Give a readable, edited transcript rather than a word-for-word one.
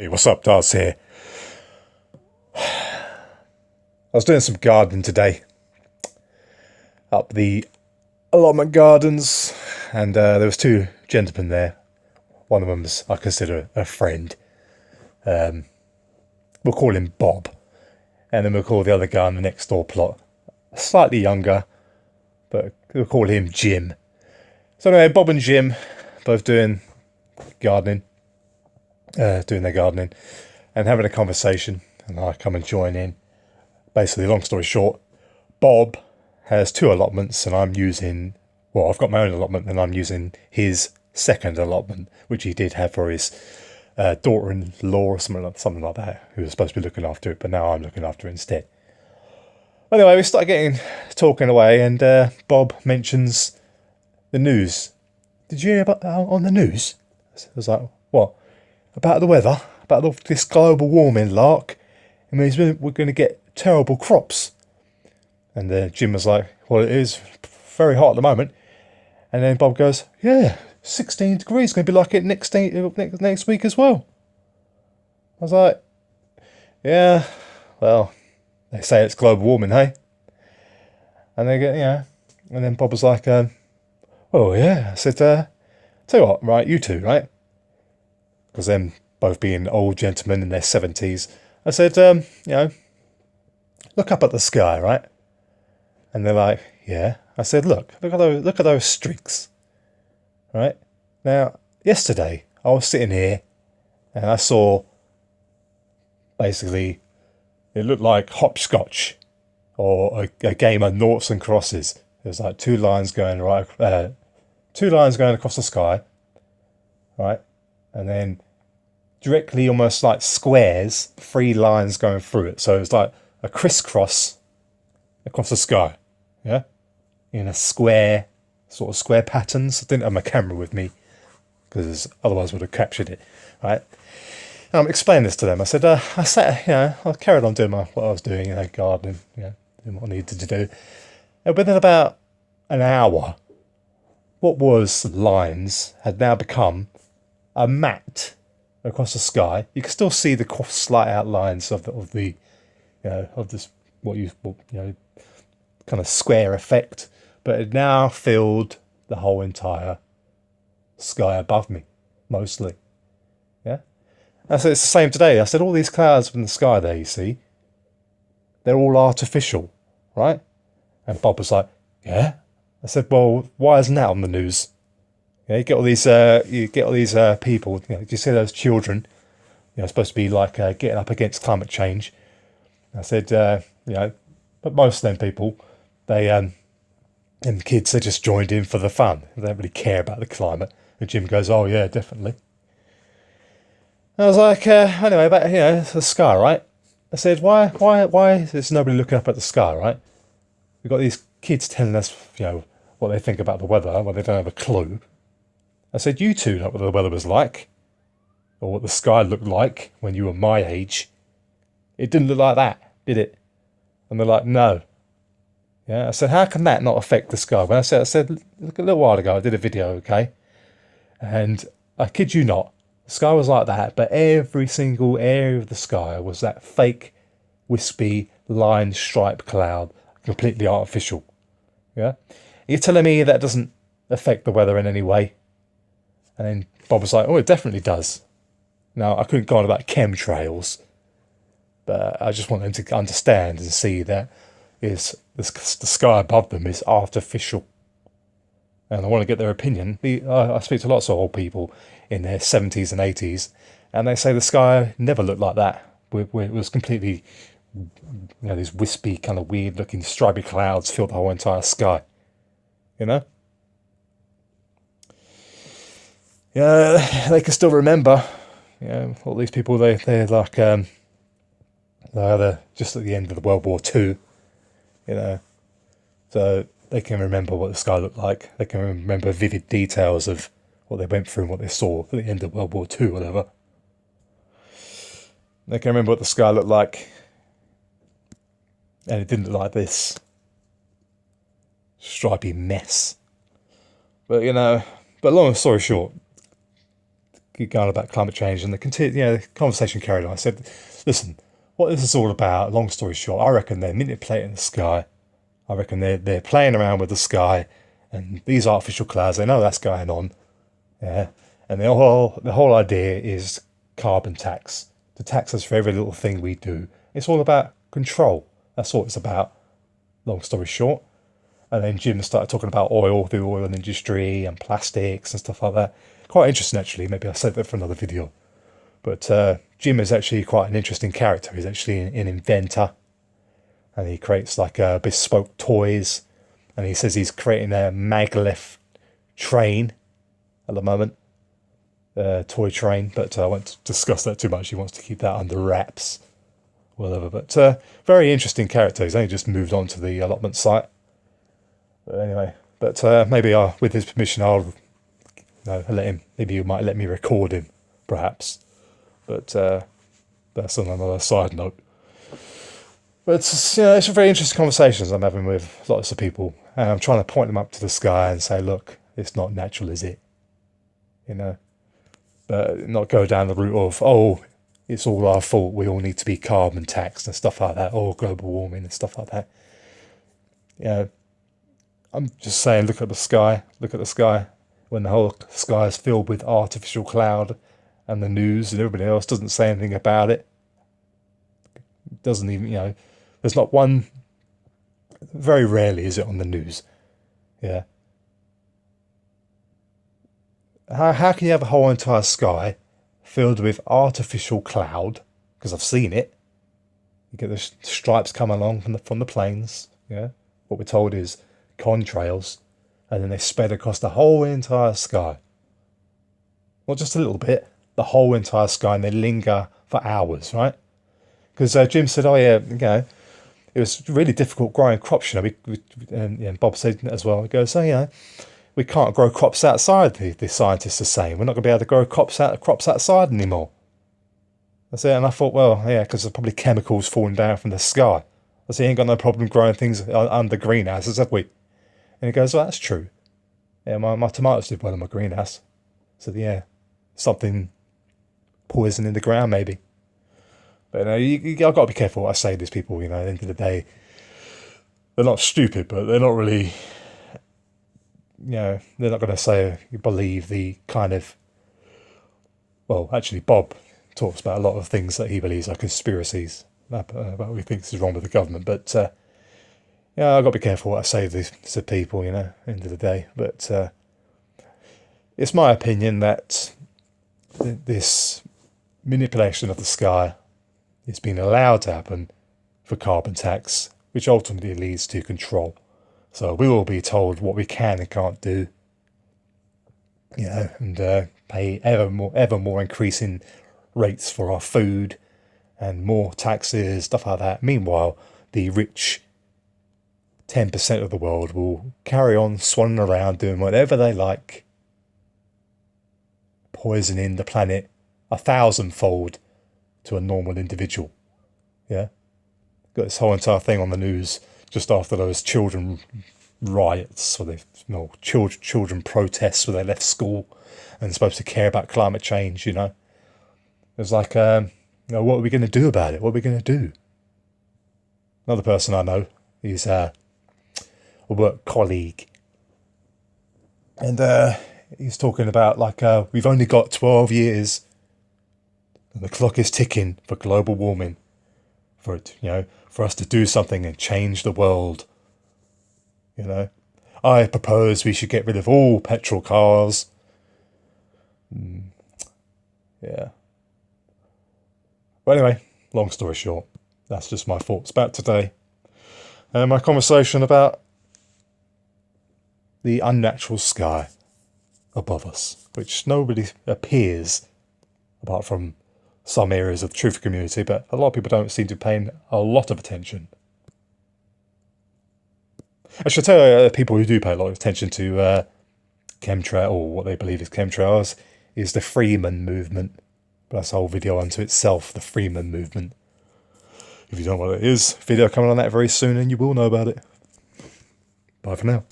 Hey, what's up, Dars here. I was doing some gardening today up the allotment gardens, and there was two gentlemen there. One of them's I consider a friend. We'll call him Bob, and then we'll call the other guy on the next door plot slightly younger, but we'll call him Jim. So anyway, Bob and Jim both gardening, doing their gardening, and having a conversation, and I come and join in. Basically, long story short, Bob has two allotments, and I've got my own allotment, and I'm using his second allotment, which he did have for his daughter-in-law or something like that, who was supposed to be looking after it, but now I'm looking after it instead. Anyway, we started talking away, and Bob mentions the news. Did you hear about on the news? I was like, what? About the weather? About this global warming lark? It means we're going to get terrible crops. And Jim was like, well, it is very hot at the moment. And then Bob goes, yeah, 16 degrees, going to be like it next week as well. I was like, yeah, well, they say it's global warming, hey? And they get, and then Bob was like, oh yeah. I said, tell you what, right, you two, right? Because them both being old gentlemen in their 70s, I said, look up at the sky, right? And they're like, yeah. I said, look at those streaks, right? Now, yesterday I was sitting here and I saw basically it looked like hopscotch or a game of noughts and crosses. There's like two lines going across the sky, right? And then directly, almost like squares, three lines going through it. So it's like a crisscross across the sky, yeah, in a square patterns. I didn't have my camera with me because otherwise I would have captured it, right? And I'm explaining this to them. I said, I carried on doing what I was doing, gardening, doing what I needed to do. And within about an hour, what was lines had now become a mat across the sky. You can still see the slight outlines of this kind of square effect, but it now filled the whole entire sky above me, mostly. Yeah. I said it's the same today. I said all these clouds from the sky there, you see, they're all artificial, right? And Bob was like, yeah. I said, well, why isn't that on the news? Yeah, you get all these people. Do you see those children? Supposed to be like getting up against climate change. I said, but most of them people, they and kids, they just joined in for the fun. They don't really care about the climate. And Jim goes, oh yeah, definitely. And I was like, anyway, about it's the sky, right? I said, why is nobody looking up at the sky, right? We've got these kids telling us, what they think about the weather, well, they don't have a clue. I said, you two know what the weather was like, or what the sky looked like when you were my age. It didn't look like that, did it? And they're like, no. Yeah, I said, how can that not affect the sky? When I said, look, a little while ago, I did a video, okay? And I kid you not, the sky was like that, but every single area of the sky was that fake, wispy, line stripe cloud, completely artificial. Yeah? You're telling me that doesn't affect the weather in any way? And then Bob was like, oh, it definitely does. Now, I couldn't go on about chemtrails, but I just want them to understand and see that the sky above them is artificial. And I want to get their opinion. I speak to lots of old people in their 70s and 80s, and they say the sky never looked like that. It was completely, these wispy, kind of weird-looking stripy clouds filled the whole entire sky. Yeah, they can still remember. All these people, they're like, they're just at the end of the World War II, so they can remember what the sky looked like. They can remember vivid details of what they went through and what they saw at the end of World War II, whatever. They can remember what the sky looked like, and it didn't look like this stripy mess. But long story short, going about climate change, and the conversation carried on. I said, listen, what this is all about, long story short, I reckon they're manipulating the sky. I reckon they're playing around with the sky and these artificial clouds. They know that's going on. Yeah. And the whole idea is carbon tax. To tax us for every little thing we do. It's all about control. That's what it's about, long story short. And then Jim started talking about the oil industry and plastics and stuff like that. Quite interesting, actually. Maybe I'll save that for another video. But Jim is actually quite an interesting character. He's actually an inventor. And he creates like bespoke toys. And he says he's creating a maglev train at the moment. Toy train. But I won't discuss that too much. He wants to keep that under wraps. Whatever. But very interesting character. He's only just moved on to the allotment site. But anyway, maybe with his permission, I'll let him. Maybe you might let me record him, perhaps. But that's on another side note. But it's very interesting conversations I'm having with lots of people, and I'm trying to point them up to the sky and say, look, it's not natural, is it? But not go down the route of it's all our fault. We all need to be carbon taxed and stuff like that, or global warming and stuff like that. I'm just saying, look at the sky. Look at the sky. When the whole sky is filled with artificial cloud and the news and everybody else doesn't say anything about it. Doesn't even, there's not one, very rarely is it on the news. Yeah. How can you have a whole entire sky filled with artificial cloud? Because I've seen it. You get the stripes come along from the planes. Yeah. What we're told is contrails, and then they spread across the whole entire sky. Not just a little bit, the whole entire sky, and they linger for hours, right? Because Jim said, it was really difficult growing crops, and Bob said as well, he goes, we can't grow crops outside, the scientists are saying. We're not going to be able to grow crops outside anymore. That's it, and I thought, because there's probably chemicals falling down from the sky. I said, ain't got no problem growing things under greenhouses, have we? And he goes, well, that's true. Yeah, my tomatoes did well in my greenhouse. I said, something poison in the ground, maybe. But I've got to be careful what I say to these people, at the end of the day. They're not stupid, but they're not really, they're not going to say, believe the kind of, well, actually, Bob talks about a lot of things that he believes are conspiracies about what he thinks is wrong with the government. But, I've got to be careful what I say to people, end of the day. But it's my opinion that this manipulation of the sky is being allowed to happen for carbon tax, which ultimately leads to control. So we will be told what we can and can't do, and pay ever more increasing rates for our food and more taxes, stuff like that. Meanwhile, the rich 10% of the world will carry on swanning around doing whatever they like, poisoning the planet 1,000-fold to a normal individual. Yeah, got this whole entire thing on the news just after those children riots, or children protests where they left school and supposed to care about climate change. It's like, what are we going to do about it? What are we going to do? Another person I know, he's a work colleague, and he's talking about we've only got 12 years and the clock is ticking for global warming, for us to do something and change the world. I propose we should get rid of all petrol cars. Yeah. But anyway, long story short, that's just my thoughts about today. And my conversation about the unnatural sky above us, which nobody appears, apart from some areas of the truth community, but a lot of people don't seem to be paying a lot of attention. I should tell people who do pay a lot of attention to chemtrail, or what they believe is chemtrails, is the Freeman movement. But that's a whole video unto itself, the Freeman movement. If you don't know what it is, video coming on that very soon and you will know about it. Bye for now.